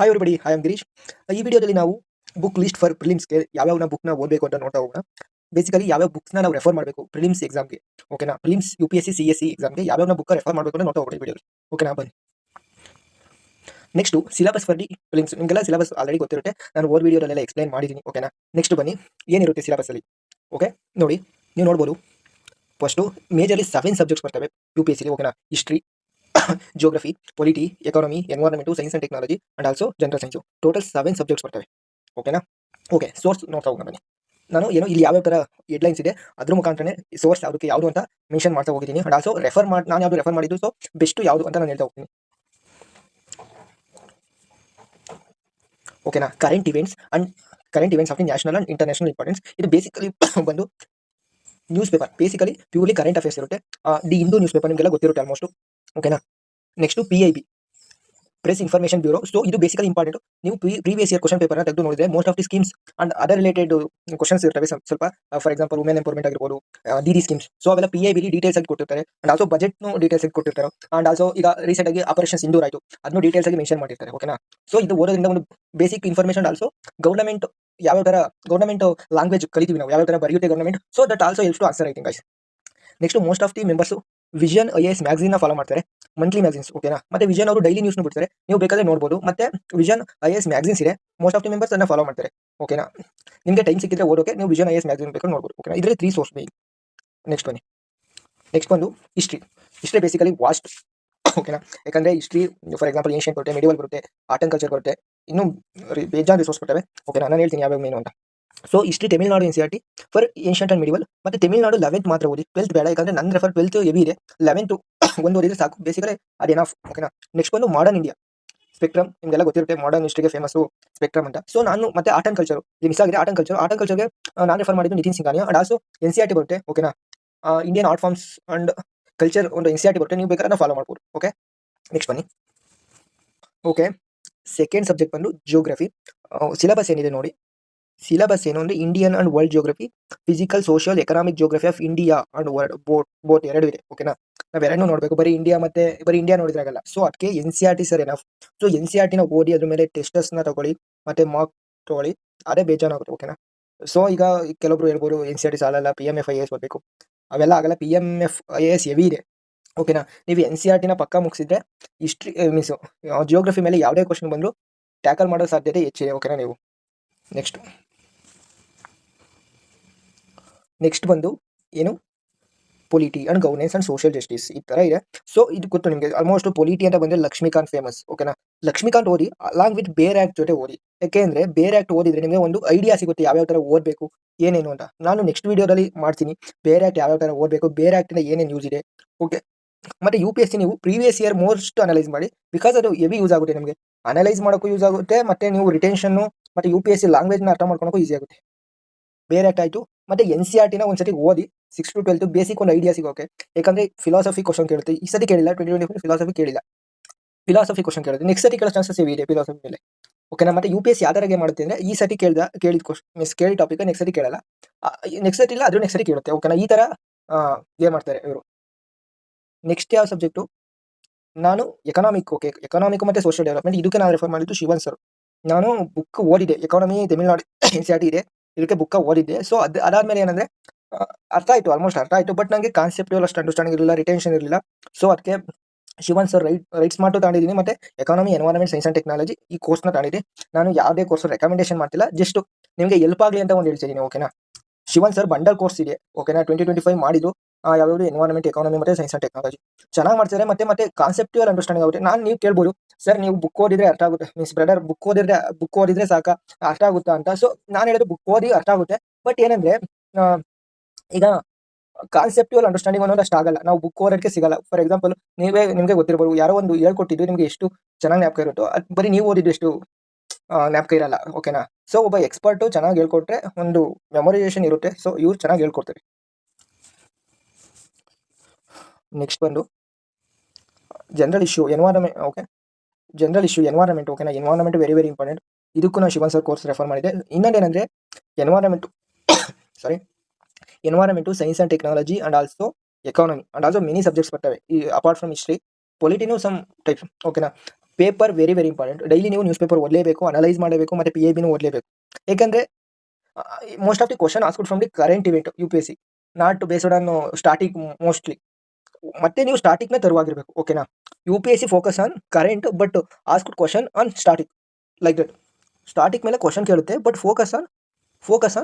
Hi everybody, I am Girish. ಈ ವಿಡಿಯೋದಲ್ಲಿ ನಾವು ಬುಕ್ ಲಿಸ್ಟ್ ಫಾರ್ ಪ್ರಿಲಿಮ್ಸ್‌ಗೆ ಯಾವ್ಯಾವ ಬುಕ್‌ನ ಓದಬೇಕು ಅಂತ ನೋಡ್ತಾ ಹೋಗೋಣ. ಬೇಸಿಕಲಿ ಯಾವ್ಯಾವ ಬುಕ್ಸ್‌ನ ನಾವು ರೆಫರ್ ಮಾಡಬೇಕು ಪ್ರಿಲಿಮ್ಸ್ ಎಕ್ಸಾಮ್‌ಗೆ. ಓಕೆನಾ? ಪ್ರಿಲಿಮ್ಸ್, ಯುಪಿಎಸ್‌ಸಿ, ಸಿಎಸ್‌ಸಿ ಎಕ್ಸಾಮ್‌ಗೆ ಯಾವ್ಯಾವ ಬುಕ್‌ನ ರೆಫರ್ ಮಾಡಬೇಕು ಅಂತ ನೋಡ್ತಾ ಹೋಗೋಣ ಈ ವಿಡಿಯೋದಲ್ಲಿ. ಓಕೆನಾ? ಬನ್ನಿ. Next syllabus for the prelims. ನಿಮಗೆಲ್ಲ ಸಿಲೆಬಸ್ ಆಲ್ರೆಡಿ ಗೊತ್ತಿರುತ್ತೆ. ನಾನು ಹೋದ ವಿಡಿಯೋದಲ್ಲೆಲ್ಲ ಎಕ್ಸ್‌ಪ್ಲೈನ್ ಮಾಡಿದ್ದೀನಿ. ಓಕೆನಾ? ನೆಕ್ಸ್ಟ್ ಬನ್ನಿ, ಏನಿರುತ್ತೆ ಸಿಲೆಬಸ್ಸಲ್ಲಿ. ಓಕೆ? ನೋಡಿ, ನೀವು ನೋಡ್ಬೋದು. ಫಸ್ಟು ಮೇಜರ್‌ಲಿ 7 ಸಬ್ಜೆಕ್ಟ್ಸ್ ಬರ್ತವೆ ಯುಪಿಎಸ್‌ಸಿಲಿ. ಓಕೆನಾ? History, geography, polity, economy, environment, science and technology and also general science. Total 7 subjects ಬರ್ತವೆ. ಓಕೆನಾ? ಓಕೆ, ಸೋರ್ಸ್ ನೋಡ್ತಾ ಹೋಗೋಣ ಬನ್ನಿ. ನಾನು ಇಲ್ಲಿ ಯಾವ್ಯಾವ ಥರ ಹೆಡ್‌ಲೈನ್ಸ್ ಇದೆ ಅದ್ರ ಮುಖಾಂತರನೇ ಸೋರ್ಸ್ ಯಾವುದು ಅಂತ ಮೆನ್ಷನ್ ಮಾಡ್ತಾ ಹೋಗಿದ್ದೀನಿ. ಅಂಡ್ ಆಲ್ಸೋ ನಾನು ಯಾವ್ದು ರೆಫರ್ ಮಾಡಿದ್ದು, ಸೊ ಬೆಸ್ಟ್ ಯಾವುದು ಅಂತ ನಾನು ಹೇಳ್ತಾ ಹೋಗ್ತೀನಿ. ಓಕೆನಾ? Current events of the national and international importance. ಇದು ಬೇಸಿಕಲಿ ಬಂದು news paper. Basically purely current affairs ಇರುತ್ತೆ. ದಿ ಹಿಂದೂ ನ್ಯೂಸ್ ಪೇಪರ್ ನಿಮಗೆಲ್ಲ ಗೊತ್ತಿರುತ್ತೆ ಆಲ್ಮೋಸ್ಟ್. ಓಕೆನಾ? Next PIB, press information bureau. So ಇದು ಬೇಸಿಕಲಿ ಇಂಪಾರ್ಟೆಂಟ್. ನೀವು ಪ್ರೀವಿಯಸ್ ಇಯರ್ ಕ್ವಶನ್ ಪೇಪರ್ನ ತೆಗೆದು ನೋಡಿದ್ರೆ most of the schemes and other related questions ಇರ್ತವೆ ಸ್ವಲ್ಪ. ಫಾರ್ ಎಕ್ಸಾಂಪಲ್ ವುಮೆನ್ ಎಂಪವರ್ಮೆಂಟ್ ಆಗಿರ್ಬೋದು, DD ಸ್ಕೀಮ್ಸ್. ಸೊ ಅವೆಲ್ಲ PIB ಡೀಟೇಲ್ಸ್ ಆಗಿ ಕೊಟ್ಟಿರ್ತಾರೆ. ಅಂಡ್ ಆಲ್ಸೋ ಬಜೆಟ್ನು ಡೀಟೇಲ್ಸ್ ಆಗಿ ಕೊಟ್ಟಿರ್ತಾರೆ. ಅಂಡ್ ಆಲ್ಸೋ ಈಗ ರೀಸೆಂಟ್ ಆಗಿ ಆಪರೇಷನ್ ಸಿಂಧೂರ್ ಆಯಿತು, ಅದನ್ನು ಡೀಟೇಲ್ಸ್ ಆಗಿ ಮೆನ್ಷನ್ ಮಾಡಿರ್ತಾರೆ. ಓಕೆನಾ? ಸೊ ಇದು ಓದೋದ್ರಿಂದ ಒಂದು ಬೇಸಿಕ್ ಇನ್ಫಾರ್ಮೇಷನ್. ಆಲ್ಸೋ ಗವರ್ನಮೆಂಟ್ ಯಾವ ಥರ ಗವರ್ನಮೆಂಟ್ ಲ್ಯಾಂಗ್ವೇಜ್ ಕಲಿತೀವಿ ನಾವು, ಯಾವ ಥರ ಬರೆಯುತ್ತೆ government. So that also helps to answer writing guys. Next most of the members vision IAS magazine follow ಮಾಡ್ತಾರೆ, ಮಂತ್ಲಿ ಮ್ಯಾಗಝಿನ್ಸ್. ಓಕೆನಾ? ಮತ್ತೆ ವಿಷನ್ ಅವರು ಡೈಲಿ ನ್ಯೂಸ್ನು ಬಿಡ್ತಾರೆ, ನೀವು ಬೇಕಾದ್ರೆ ನೋಡ್ಬೋದು. ಮತ್ತೆ ವಿಷನ್ IAS ಮ್ಯಾಗಝಿನ್ಸ್ ಇದೆ, ಮೋಸ್ಟ್ ಆಫ್ ದಿ ಮೆಂಬರ್ಸ್ ಅದನ್ನ ಫಾಲೋ ಮಾಡ್ತಾರೆ. ಓಕೆನಾ? ನಿಮಗೆ ಟೈಮ್ ಸಿಕ್ಕಿದ್ರೆ ಓದೋಕೆ ನೀವು ವಿಷನ್ IAS ಮ್ಯಾಗಝಿನ್ ಬೇಕಾದ್ರೆ ನೋಡ್ಬೋದು. ಓಕೆನಾ? ಇದರಲ್ಲಿ 3 ಸೋರ್ಸ್ ಮೇನ್. ನೆಕ್ಸ್ಟ್ ಬನ್ನಿ. ನೆಕ್ಸ್ಟ್ ಬಂದು ಹಿಸ್ಟ್ರಿ ಬೇಸಿಕಲಿ ವಾಸ್ಟ್. ಓಕೆನಾ? ಯಾಕಂದ್ರೆ ಹಿಸ್ಟ್ರಿ ಫಾರ್ ಎಕ್ಸಾಂಪಲ್ ಏನ್ಷಿಯಂಟ್ ಬರುತ್ತೆ, ಮೆಡಿವಲ್ ಬರುತ್ತೆ, ಆರ್ಟ್ ಅಂಡ್ ಕಲ್ಚರ್ ಬರುತ್ತೆ, ಇನ್ನೂ ಬೇಜಾನ್ ರಿಸೋರ್ಸ್ ಬರ್ತವೆ. ಓಕೆನಾ? ನಾನು ಹೇಳ್ತೀನಿ ಯಾವ್ಯಾವ ಮೇನು ಅಂತ. So history Tamil Nadu NCERT for ancient and medieval. ಮತ್ತೆ ತಮಿಳ್ನಾಡು 11th ಮಾತ್ರ ಓದಿ, 12th ಬೇಡ. ಯಾಕಂದ್ರೆ ನನ್ನ ರೆಫರ್ 12th ಹೆವಿ ಇದೆ, 11th ಒಂದು ಓದಿದ್ರೆ ಸಾಕು. ಬೇಸಿಕಲಿ ಅದು ಎನಫ್. ಓಕೆನಾ? ನೆಕ್ಸ್ಟ್ ಬಂದು ಮಾಡರ್ನ್ ಇಂಡಿಯಾ, ಸ್ಪೆಕ್ಟ್ರಮ್. ನಿಮಗೆಲ್ಲ ಗೊತ್ತಿರುತ್ತೆ, ಮಾಡರ್ನ್ ಹಿಸ್ಟ್ರಿಗೆ ಫೇಮಸ್ಸು ಸ್ಪೆಕ್ಟ್ರಮ್ ಅಂತ. ಸೊ ನಾನು ಮತ್ತೆ ಆರ್ಟ್ ಅಂಡ್ ಕಲ್ಚರ್ ಇಲ್ಲಿ ಮಿಸ್ ಆಗಿದೆ. ಆರ್ಟ್ ಅಂಡ್ ಕಲ್ಚರ್ಗೆ ನಾನು ರೆಫರ್ ಮಾಡಿದ್ದು Nitin Singhania. And also NCERT ಬರುತ್ತೆ. ಓಕೆನಾ? Indian art forms and culture ಒಂದು NCERT ಬರುತ್ತೆ, ನೀವು ಬೇಕಾದ್ರೆ ಫಾಲೋ ಮಾಡ್ಬೋದು. ಓಕೆ? ನೆಕ್ಸ್ಟ್ ಬನ್ನಿ. ಓಕೆ, ಸೆಕೆಂಡ್ ಸಬ್ಜೆಕ್ಟ್ ಬಂದು ಜಿಯೋಗ್ರಫಿ. ಸಿಲೆಬಸ್ ಏನಿದೆ ನೋಡಿ. ಸಿಲೆಬಸ್ ಏನು ಅಂದರೆ Indian and world geography, physical, social, economic geography of India and world, both ಎರಡು ಇದೆ. ಓಕೆನಾ? ನಾವು ಎರಡನ್ನೂ ನೋಡಬೇಕು. ಬರೀ ಇಂಡಿಯಾ ನೋಡಿದ್ರಾಗಲ್ಲ. ಸೊ ಅದಕ್ಕೆ NCERT ಸರ್ ಎನಫ್. ಸೊ NCERTನ ಓದಿ, ಅದ್ರ ಮೇಲೆ ಟೆಸ್ಟರ್ಸ್ನ ತಗೊಳ್ಳಿ, ಮತ್ತೆ ಮಾರ್ಕ್ ತಗೊಳ್ಳಿ, ಅದೇ ಬೇಜಾನಾಗುತ್ತೆ. ಓಕೆನಾ? ಸೊ ಈಗ ಕೆಲವೊಬ್ರು ಹೇಳ್ಬೋದು NCERT ಸಾಲಲ್ಲ, PMF IAS ಓದಬೇಕು. ಅವೆಲ್ಲ ಆಗಲ್ಲ. PMF IAS ಹೆವಿ ಇದೆ. ಓಕೆನಾ? ನೀವು NCERTನ ಪಕ್ಕ ಮುಗಿಸಿದ್ರೆ ಹಿಸ್ಟ್ರಿ ಮೀನ್ಸು ಜಿಯೋಗ್ರಫಿ ಮೇಲೆ ಯಾವುದೇ ಕ್ವಶನ್ ಬಂದರೂ ಟ್ಯಾಕಲ್ ಮಾಡೋ ಸಾಧ್ಯತೆ ಹೆಚ್ಚಿದೆ. ಓಕೆನಾ? ನೀವು ನೆಕ್ಸ್ಟ್ ಬಂದು ಏನು, polity and governance and social justice, ಈ ಥರ ಇದೆ. ಸೊ ಇದು ಗೊತ್ತು ನಿಮಗೆ ಆಲ್ಮೋಸ್ಟ್. ಪೊಲಿಟಿ ಅಂತ ಬಂದರೆ ಲಕ್ಷ್ಮೀಕಾಂತ್ ಫೇಮಸ್. ಓಕೆನಾ? ಲಕ್ಷ್ಮೀಕಾಂತ್ ಓದಿ, ಅಲಾಂಗ್ ವಿತ್ ಬೇರೆ ಆ್ಯಕ್ಟ್ ಜೊತೆ ಓದಿ. ಯಾಕೆಂದರೆ ಬೇರೆ ಆ್ಯಕ್ಟ್ ಓದಿದ್ರೆ ನಿಮಗೆ ಒಂದು ಐಡಿಯಾ ಸಿಗುತ್ತೆ ಯಾವ್ಯಾವ ಥರ ಓದಬೇಕು, ಏನೇನು ಅಂತ. ನಾನು ನೆಕ್ಸ್ಟ್ ವೀಡಿಯೋದಲ್ಲಿ ಮಾಡ್ತೀನಿ ಬೇರೆ ಆ್ಯಕ್ಟ್ ಯಾವ್ಯಾವ ಥರ ಓದಬೇಕು, ಬೇರೆ ಆ್ಯಕ್ಟಿಂದ ಏನೇನು ಯೂಸ್ ಇದೆ. ಓಕೆ? ಮತ್ತು UPSC ನೀವು ಪ್ರೀವಿಯಸ್ ಇಯರ್ ಮೋಸ್ಟ್ ಅನಲೈಸ್ ಮಾಡಿ, ಬಿಕಾಸ್ ಅದು ಹೆವಿ ಯೂಸ್ ಆಗುತ್ತೆ ನಿಮಗೆ. ಅನಲೈಸ್ ಮಾಡೋಕ್ಕೂ ಯೂಸ್ ಆಗುತ್ತೆ, ಮತ್ತು ನೀವು ರಿಟೆನ್ಷನ್ನು ಮತ್ತು UPSC ಲ್ಯಾಂಗ್ವೇಜ್ನ ಅರ್ಥ ಮಾಡ್ಕೊಳಕ್ಕೂ ಈಸಿ ಆಗುತ್ತೆ. ಬೇರೆ ಆ್ಯಕ್ಟ್ ಆಯಿತು. ಮತ್ತು NCERTನ ಒಂದ್ಸತಿ ಓದಿ, 6 to 12 ಬೇಸಿಕ್ ಒಂದು ಐಡಿಯಾ ಸಿಗೋಕೆ. ಯಾಕಂದರೆ ಫಿಲಾಸಫಿ ಕ್ವಶನ್ ಕೇಳುತ್ತೆ. ಈ ಸತಿ ಕೇಳಿಲ್ಲ, 2024 ಫಿಲಾಸಫಿ ಕೇಳಿಲ್ಲ. ಫಿಲಾಸಫಿ ಕ್ವಶನ್ ಕೇಳುತ್ತೆ. ನೆಕ್ಸ್ಟ್ ಸತಿ ಕೇಳೋ ಚಾನ್ಸಸ್ ಹೆವಿ ಇದೆ ಫಿಲಾಸಫಿ ಮೇಲೆ. ಓಕೆನಾ? ಮತ್ತು UPSC ಯಾವ ಥರ ಮಾಡುತ್ತೆ ಅಂದರೆ, ಈ ಸತಿ ಕೇಳಿದ ಕೇಳಿದ ಟಾಪಿಕ್ ನೆಕ್ಸ್ಟ್ ಸತಿ ಕೇಳಲ್ಲ. ನೆಕ್ಸ್ಟ್ ಸತಿ ಇಲ್ಲ, ಅದ್ರ ನೆಕ್ಸ್ಟ್ ಸತಿ ಕೇಳುತ್ತೆ. ಓಕೆನಾ? ಈ ಥರ ಏನು ಮಾಡ್ತಾರೆ ಇವರು. ನೆಕ್ಸ್ಟ್ ಯಾವ ಸಬ್ಜೆಕ್ಟು, ನಾನು ಎಕನಾಮಿಕ್. ಓಕೆ, ಎಕನಾಮಿಕ್ ಮತ್ತು ಸೋಷಿಯಲ್ ಡೆವಲಪ್ಮೆಂಟ್, ಇದಕ್ಕೆ ನಾನು ರೆಫರ್ ಮಾಡಿದ್ದು ಶಿವನ್ ಸರ್. ನಾನು ಬುಕ್ ಓದಿದ್ದೆ, ಎಕಾನಮಿ ತಮಿಳ್ನಾಡು NCERT ಇದೆ, ಇದಕ್ಕೆ ಬುಕ್ಕ ಓದಿದ್ದೆ. ಸೊ ಅದಾದಮೇಲೆ ಏನಂದರೆ ಅರ್ಥ ಆಯಿತು, ಆಲ್ಮೋಸ್ಟ್ ಅರ್ಥ ಆಯಿತು. ಬಟ್ ನನಗೆ ಕಾನ್ಸೆಪ್ಟುವಲ್ ಅಷ್ಟು ಅಂಡರ್ಸ್ಟ್ಯಾಂಡಿಂಗ್ ಇರಲಿಲ್ಲ, ರಿಟೆನ್ಷನ್ ಇರಲಿಲ್ಲ. ಸೊ ಅದಕ್ಕೆ ಶಿವನ್ ಸರ್ ರೈಟ್ ಸ್ಮಾರ್ಟು ತಗೊಂಡಿದ್ದೀನಿ, ಮತ್ತು economy, environment, science and technology ಈ ಕೋರ್ಸ್ನ ತಗೊಂಡಿದ್ದೆ. ನಾನು ಯಾವುದೇ ಕೋರ್ಸ್ ರೆಕಮೆಂಡೇಷನ್ ಮಾಡ್ತಿಲ್ಲ, ಜಸ್ಟ್ ನಿಮಗೆ ಹೆಲ್ಪ್ ಆಗಲಿ ಅಂತ ಒಂದು ಹೇಳ್ತಿದ್ದೀನಿ. ಓಕೆನಾ? ಶಿವನ್ ಸರ್ ಬಂಡಲ್ ಕೋರ್ಸ್ ಇದೆ. ಓಕೆನಾ? 2025 ಮಾಡಿದ್ದು. ಯಾವ್ಯಾವುದು ಎನ್ವೈರನ್ಮೆಂಟ್, ಎಕಾನಮಿ ಮತ್ತು ಸೈನ್ಸ್ ಆ್ಯಂಡ್ ಟೆಕ್ನಾಲಜಿ ಚೆನ್ನಾಗಿ ಮಾಡ್ತಾರೆ. ಮತ್ತೆ ಕಾನ್ಸೆಪ್ಟುವಲ್ ಅಂಡರ್ಸ್ಟ್ಯಾಂಡಿಂಗ್ ಆಗುತ್ತೆ. ನೀವು ಕೇಳ್ಬೋದು, ಸರ್ ನೀವು ಬುಕ್ ಓದಿದ್ರೆ ಅರ್ಥ ಆಗುತ್ತೆ, ಮೀನ್ಸ್ ಬ್ರದರ್ ಬುಕ್ ಓದಿದ್ರೆ ಸಾಕಾ, ಅರ್ಥ ಆಗುತ್ತಾ ಅಂತ. ಸೊ ನಾನು ಹೇಳೋದು ಬುಕ್ ಓದಿ ಅರ್ಥ ಆಗುತ್ತೆ. ಬಟ್ ಏನಂದರೆ ಈಗ ಕಾನ್ಸೆಪ್ಟುವಲ್ ಅಂಡರ್ಸ್ಟ್ಯಾಂಡಿಂಗ್ ಅನ್ನೋದು ಅಷ್ಟು ಆಗಲ್ಲ, ನಾವು ಬುಕ್ ಓದೋಕ್ಕೆ ಸಿಗಲ್ಲ. ಫಾರ್ ಎಕ್ಸಾಂಪಲ್ ನಿಮಗೆ ಗೊತ್ತಿರ್ಬೋದು, ಯಾರೋ ಒಂದು ಹೇಳ್ಕೊಟ್ಟಿದ್ದು ನಿಮಗೆ ಎಷ್ಟು ಚೆನ್ನಾಗಿ ಜ್ಞಾಪಕ ಇರುತ್ತೋ, ಅದು ಬರೀ ನೀವು ಓದಿದ್ದು ಎಷ್ಟು ಜ್ಞಾಪಕ ಇರಲ್ಲ. ಓಕೆನಾ? ಸೊ ಒಬ್ಬ ಎಕ್ಸ್ಪರ್ಟು ಚೆನ್ನಾಗಿ ಹೇಳ್ಕೊಟ್ರೆ ಒಂದು ಮೆಮೊರೈಸೇಷನ್ ಇರುತ್ತೆ. ಸೊ ಇವ್ರು ಚೆನ್ನಾಗಿ ಹೇಳ್ಕೊಡ್ತಾರೆ. ನೆಕ್ಸ್ಟ್ ಬಂದು general issue environment. Okay, general issue environment. ಓಕೆನಾ? Environment very very important. ಇದಕ್ಕೂ ನಾನು ಶಿವನ್ ಸರ್ ಕೋರ್ಸ್ ರೆಫರ್ ಮಾಡಿದ್ದೆ. ಇನ್ನೊಂದೇನೆಂದರೆ environment environment, science and technology and also economy and also many subjects ಬರ್ತವೆ ಈ ಅಪಾರ್ಟ್ ಫ್ರಮ್ ಹಿಸ್ಟ್ರಿ. ಪೊಲಿಟಿನೂ ಸಮ್ ಟೈಪ್ಸ್. ಓಕೆನಾ? Paper very very important. Daily ನೀವು ನ್ಯೂಸ್ ಪೇಪರ್ ಓದಲೇಬೇಕು, ಅನಲೈಸ್ ಮಾಡಬೇಕು, ಮತ್ತು PIB ಓದಲೇಬೇಕು. ಏಕೆಂದರೆ most of the question asked from the current event UPSC, not based on static mostly. ಮತ್ತೆ ನೀವು ಸ್ಟಾಟಿಕ್ನ ತರುವಾಗಿರಬೇಕು. ಓಕೆನಾ. UPSC focus on current but asked question on static, like that. Static ಮೇಲೆ question ಕೇಳುತ್ತೆ ಬಟ್ ಫೋಕಸ್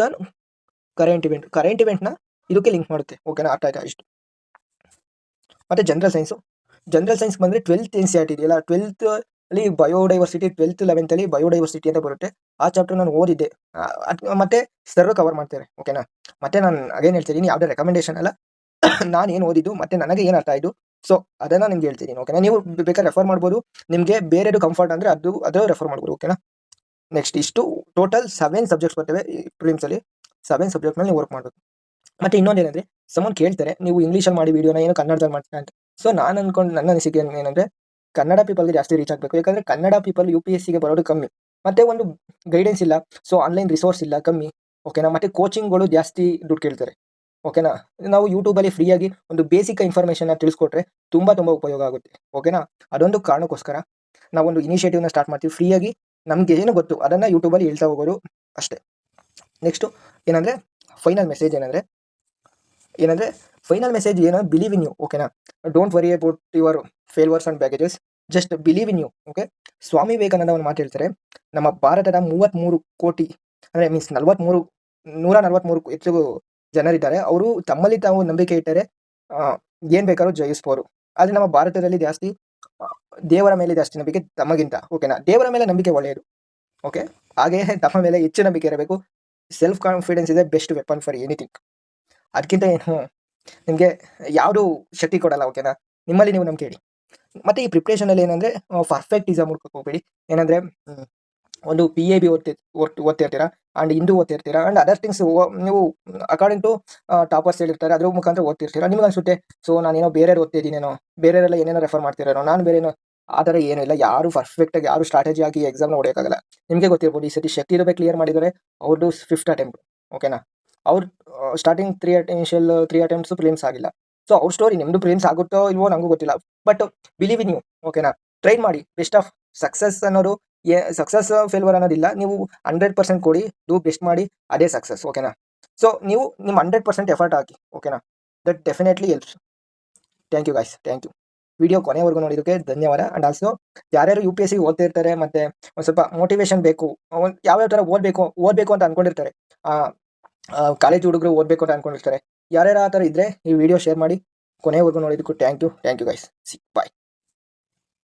ಆನ್ ಕರೆಂಟ್ ಇವೆಂಟ್ನ ಇದಕ್ಕೆ link ಮಾಡುತ್ತೆ. ಓಕೆನಾ, ಅರ್ಥ ಆಯ್ತಾ ಇಷ್ಟು. ಮತ್ತು ಜನರಲ್ ಸೈನ್ಸ್ ಬಂದರೆ 12th NCERT ಇದೆಯಲ್ಲ, 12th ಅಲ್ಲಿ ಬಯೋಡೈವರ್ಸಿಟಿ, 12th 11th ಅಲ್ಲಿ ಬಯೋಡೈವರ್ಸಿಟಿ ಅಂತ ಬರುತ್ತೆ. ಆ ಚಾಪ್ಟರ್ ನಾನು ಓದಿದ್ದೆ. ಮತ್ತೆ ಸರ್ ಕವರ್ ಮಾಡ್ತಾರೆ. ಓಕೆನಾ. ಮತ್ತೆ ನಾನು ಅಗೇನ್ ಹೇಳ್ತಿದ್ದೀನಿ, ಯಾವುದೇ ರೆಕಮೆಂಡೇಶನ್ ಅಲ್ಲ, ನಾನು ಏನು ಓದಿದ್ದು ಮತ್ತು ನನಗೆ ಏನು ಅರ್ಥ ಆಯಿತು, ಸೊ ಅದನ್ನು ನಿಮ್ಗೆ ಹೇಳ್ತಿದ್ದೀನಿ. ಓಕೆನಾ. ನೀವು ಬೇಕಾದ್ರೆ ರೆಫರ್ ಮಾಡ್ಬೋದು, ನಿಮಗೆ ಬೇರೆದು ಕಂಫರ್ಟ್ ಅಂದರೆ ಅದು ರೆಫರ್ ಮಾಡ್ಬೋದು. ಓಕೆನಾ. ನೆಕ್ಸ್ಟ್ ಇಷ್ಟು ಟೋಟಲ್ 7 ಸಬ್ಜೆಕ್ಟ್ಸ್ ಬರ್ತವೆ ಪ್ರಿಲಿಮ್ಸಲ್ಲಿ. 7 ಸಬ್ಜೆಕ್ಟ್ ಮೇಲೆ ನೀವು ವರ್ಕ್ ಮಾಡಬೇಕು. ಮತ್ತು ಇನ್ನೊಂದೇನೆಂದರೆ, ಸಮನ್ ಕೇಳ್ತಾರೆ ನೀವು ಇಂಗ್ಲೀಷಲ್ಲಿ ಮಾಡಿ ವೀಡಿಯೋನ ಏನು ಕನ್ನಡದಲ್ಲಿ ಮಾಡ್ತೀರಾ ಅಂತ. ಸೊ ನಾನು ಅನ್ಕೊಂಡು ನನ್ನ ಅನಿಸಿಕೆ ಏನಂದರೆ, ಕನ್ನಡ ಪೀಪಲ್ಗೆ ಜಾಸ್ತಿ ರೀಚ್ ಆಗಬೇಕು. ಯಾಕಂದರೆ ಕನ್ನಡ ಪೀಪಲ್ UPSCಗೆ ಬರೋದು ಕಮ್ಮಿ, ಮತ್ತು ಒಂದು ಗೈಡೆನ್ಸ್ ಇಲ್ಲ, ಸೊ ಆನ್ಲೈನ್ ರಿಸೋರ್ಸ್ ಇಲ್ಲ, ಕಮ್ಮಿ. ಓಕೆನಾ. ಮತ್ತು ಕೋಚಿಂಗ್ಗಳು ಜಾಸ್ತಿ ದುಡ್ಡು ಕೇಳ್ತಾರೆ. ಓಕೆನಾ. ನಾವು ಯೂಟ್ಯೂಬಲ್ಲಿ ಫ್ರೀಯಾಗಿ ಒಂದು ಬೇಸಿಕ್ ಇನ್ಫಾರ್ಮೇಷನ್ನ ತಿಳಿಸ್ಕೊಟ್ರೆ ತುಂಬ ಉಪಯೋಗ ಆಗುತ್ತೆ. ಓಕೆನಾ. ಅದೊಂದು ಕಾರಣಕ್ಕೋಸ್ಕರ ನಾವೊಂದು ಇನಿಷಿಯೇಟಿವ್ನ ಸ್ಟಾರ್ಟ್ ಮಾಡ್ತೀವಿ ಫ್ರೀಯಾಗಿ. ನಮಗೆ ಏನು ಗೊತ್ತು ಅದನ್ನು ಯೂಟ್ಯೂಬಲ್ಲಿ ಹೇಳ್ತಾ ಹೋಗೋದು ಅಷ್ಟೇ. ನೆಕ್ಸ್ಟು ಏನಂದರೆ, ಫೈನಲ್ ಮೆಸೇಜ್ ಏನು, ಬಿಲೀವ್ ಇನ್ ಯು. ಓಕೆನಾ. Don't worry about your failures and baggages, just believe in you. Okay. Swami Vivekananda ಒಂದು ಮಾತು ಹೇಳ್ತಾರೆ, ನಮ್ಮ ಭಾರತದ 33 ಕೋಟಿ ಅಂದರೆ ಮೀನ್ಸ್ 143 ಹೆಚ್ಚು ಜನರಿದ್ದಾರೆ. ಅವರು ತಮ್ಮಲ್ಲಿ ತಾವು ನಂಬಿಕೆ ಇಟ್ಟರೆ ಏನು ಬೇಕಾದ್ರೂ ಜಯಿಸ್ಬೋದು. ಆದರೆ ನಮ್ಮ ಭಾರತದಲ್ಲಿ ಜಾಸ್ತಿ ದೇವರ ಮೇಲೆ ಜಾಸ್ತಿ ನಂಬಿಕೆ ತಮಗಿಂತ. ಓಕೆನಾ. ದೇವರ ಮೇಲೆ ನಂಬಿಕೆ ಒಳ್ಳೆಯದು. ಓಕೆ. ಹಾಗೆ ತಮ್ಮ ಮೇಲೆ ಹೆಚ್ಚು ನಂಬಿಕೆ ಇರಬೇಕು. ಸೆಲ್ಫ್ ಕಾನ್ಫಿಡೆನ್ಸ್ ಇದೆ ಬೆಸ್ಟ್ ವೆಪನ್ ಫಾರ್ ಎನಿಥಿಂಗ್. ಅದಕ್ಕಿಂತ ಏನು ನಿಮಗೆ ಯಾವುದು ಶಕ್ತಿ ಕೊಡಲ್ಲ. ಓಕೆನಾ. ನಿಮ್ಮಲ್ಲಿ ನೀವು ನಂಬಿಕೆ ಇಡಿ. ಮತ್ತು ಈ ಪ್ರಿಪ್ರೇಷನಲ್ಲಿ ಏನಂದರೆ, ಪರ್ಫೆಕ್ಟಿಸಮ್ ಹುಡ್ಕೋಕೆ ಹೋಗಬೇಡಿ. ಏನಂದರೆ, ಒಂದು PIB ಓದ್ತಿರ್ತೀರಾ, ಆ್ಯಂಡ್ ಹಿಂದೂ ಓದ್ತಿರ್ತೀರಾ, ಆ್ಯಂಡ್ ಅದರ್ ಥಿಂಗ್ಸ್ ನೀವು ಅಕಾರ್ಡಿಂಗ್ ಟು ಟಾಪರ್ಸ್ ಹೇಳಿರ್ತಾರೆ, ಅದ್ರ ಮುಖಾಂತರ ಓದ್ತಿರ್ತೀರಾ. ನಿಮ್ಗೆ ಅನಿಸುತ್ತೆ, ಸೊ ನಾನೇನೋ ಬೇರೆಯವ್ರು ಓದ್ತಿದ್ದೀನೇನೋ, ಬೇರೆಯವರೆಲ್ಲ ಏನೇನೋ ರೆಫರ್ ಮಾಡ್ತಿರೋನೋ, ನಾನು ಬೇರೇನೋ. ಆ ಥರ ಏನೂ ಇಲ್ಲ. ಯಾರು ಪರ್ಫೆಕ್ಟಾಗಿ ಯಾರು ಸ್ಟ್ರಾಟಜಿ ಆಗಿ ಎಕ್ಸಾಮ್ನ ಹೊಡೆಯೋಕ್ಕಾಗಲ್ಲ. ನಿಮಗೆ ಗೊತ್ತಿರ್ಬೋದು, ಈ ಸತಿ ಶಕ್ತಿ ಇರಬೇಕು ಕ್ಲಿಯರ್ ಮಾಡಿದರೆ ಅವ್ರದ್ದು 5th ಅಟೆಂಪ್ಟ್. ಓಕೆನಾ. ಅವ್ರು ಸ್ಟಾರ್ಟಿಂಗ್ 3 ಅಟೆಂಪ್ಟ್ಸು ಪ್ರಿಲಿಮ್ಸ್ ಆಗಿಲ್ಲ. ಸೊ ಅವ್ರ ಸ್ಟೋರಿ, ನಿಮ್ಮದು ಪ್ರಿಲಿಮ್ಸ್ ಆಗುತ್ತೋ ಇಲ್ವೋ ನನಗೂ ಗೊತ್ತಿಲ್ಲ, ಬಟ್ ಬಿಲೀವ್ ಇನ್ ಯು. ಓಕೆನಾ. ಟ್ರೈ ಮಾಡಿ. ಬೆಸ್ಟ್ ಆಫ್ ಸಕ್ಸಸ್ ಅನ್ನೋದು ಸಕ್ಸಸ್ ಫೇಲ್ಯೂರ್ ಅನ್ನೋದಿಲ್ಲ. ನೀವು 100% ಕೊಡಿ, ಡೂ ಬೆಸ್ಟ್ ಮಾಡಿ, ಅದೇ ಸಕ್ಸಸ್. ಓಕೆನಾ. ಸೊ ನೀವು ನಿಮ್ಮ 100% ಎಫರ್ಟ್ ಹಾಕಿ. ಓಕೆನಾ. That definitely helps. Thank you guys, thank you. Video ಕೊನೆವರೆಗೂ ನೋಡಿದ್ದಕ್ಕೆ ಧನ್ಯವಾದ. ಆ್ಯಂಡ್ ಆಲ್ಸೋ ಯಾರ್ಯಾರು UPSC ಓದ್ತಾ ಇರ್ತಾರೆ ಮತ್ತು ಒಂದು ಸ್ವಲ್ಪ ಮೋಟಿವೇಶನ್ ಬೇಕು, ಯಾವ್ಯಾವ ಥರ ಓದಬೇಕು ಅಂತ ಅಂದ್ಕೊಂಡಿರ್ತಾರೆ, ಕಾಲೇಜ್ ಹುಡುಗರು ಓದಬೇಕು ಅಂತ ಅಂದ್ಕೊಂಡಿರ್ತಾರೆ, ಯಾರ್ಯಾರು ಆ ಥರ ಇದ್ದರೆ ಈ ವಿಡಿಯೋ ಶೇರ್ ಮಾಡಿ. ಕೊನೆವರೆಗೂ ನೋಡಿದ್ದಕ್ಕೂ ಥ್ಯಾಂಕ್ ಯು ಗೈಸ್. ಬಾಯ್.